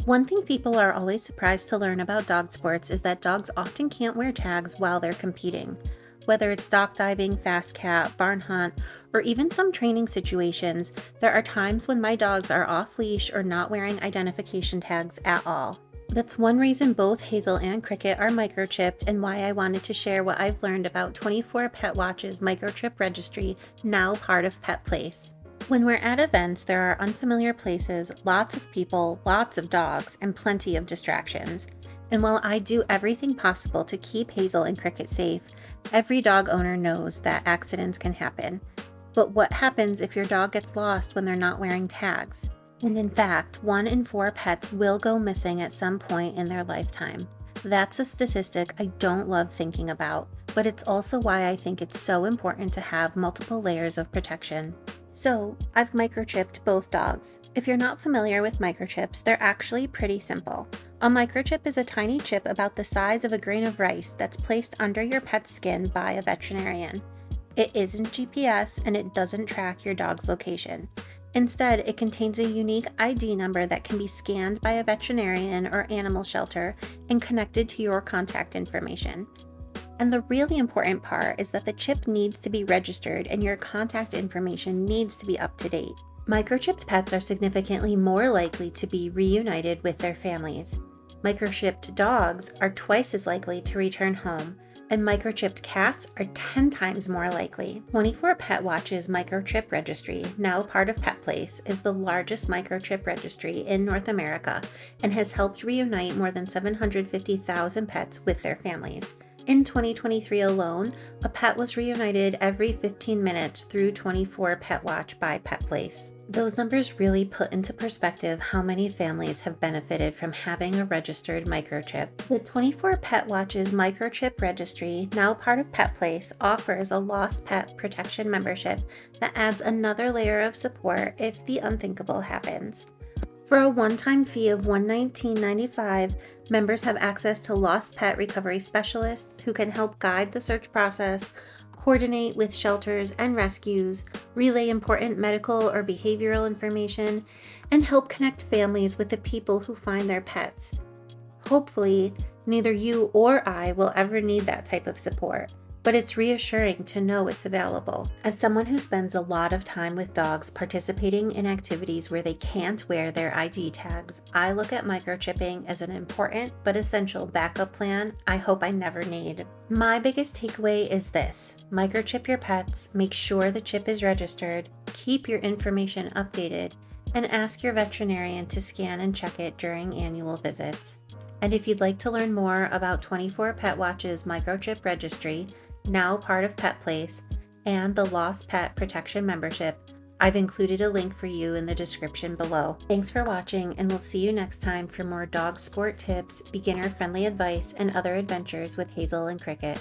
One thing people are always surprised to learn about dog sports is that dogs often can't wear tags while they're competing. Whether it's dock diving, fast cat, barn hunt, or even some training situations, there are times when my dogs are off leash or not wearing identification tags at all. That's one reason both Hazel and Cricket are microchipped and why I wanted to share what I've learned about 24 Pet Watch's microchip registry, now part of Pet Place. When we're at events, there are unfamiliar places, lots of people, lots of dogs, and plenty of distractions. And while I do everything possible to keep Hazel and Cricket safe, every dog owner knows that accidents can happen. But what happens if your dog gets lost when they're not wearing tags? And in fact, 1 in 4 pets will go missing at some point in their lifetime. That's a statistic I don't love thinking about, but it's also why I think it's so important to have multiple layers of protection. So, I've microchipped both dogs. If you're not familiar with microchips, they're actually pretty simple. A microchip is a tiny chip about the size of a grain of rice that's placed under your pet's skin by a veterinarian. It isn't GPS and it doesn't track your dog's location. Instead, it contains a unique ID number that can be scanned by a veterinarian or animal shelter and connected to your contact information. And the really important part is that the chip needs to be registered and your contact information needs to be up to date. Microchipped pets are significantly more likely to be reunited with their families. Microchipped dogs are twice as likely to return home, and microchipped cats are 10 times more likely. 24 Pet Watch's microchip registry, now part of Pet Place, is the largest microchip registry in North America and has helped reunite more than 750,000 pets with their families. In 2023 alone, a pet was reunited every 15 minutes through 24 Pet Watch by Pet Place. Those numbers really put into perspective how many families have benefited from having a registered microchip. The 24 Pet Watch's microchip registry, now part of Pet Place, offers a lost pet protection membership that adds another layer of support if the unthinkable happens. For a one-time fee of $119.95, members have access to lost pet recovery specialists who can help guide the search process, coordinate with shelters and rescues, relay important medical or behavioral information, and help connect families with the people who find their pets. Hopefully, neither you or I will ever need that type of support, but it's reassuring to know it's available. As someone who spends a lot of time with dogs participating in activities where they can't wear their ID tags, I look at microchipping as an important but essential backup plan I hope I never need. My biggest takeaway is this: microchip your pets, make sure the chip is registered, keep your information updated, and ask your veterinarian to scan and check it during annual visits. And if you'd like to learn more about 24 Pet Watch's microchip registry, now part of Pet Place, and the Lost Pet Protection Membership, I've included a link for you in the description below. Thanks for watching, and we'll see you next time for more dog sport tips, beginner-friendly advice, and other adventures with Hazel and Cricket.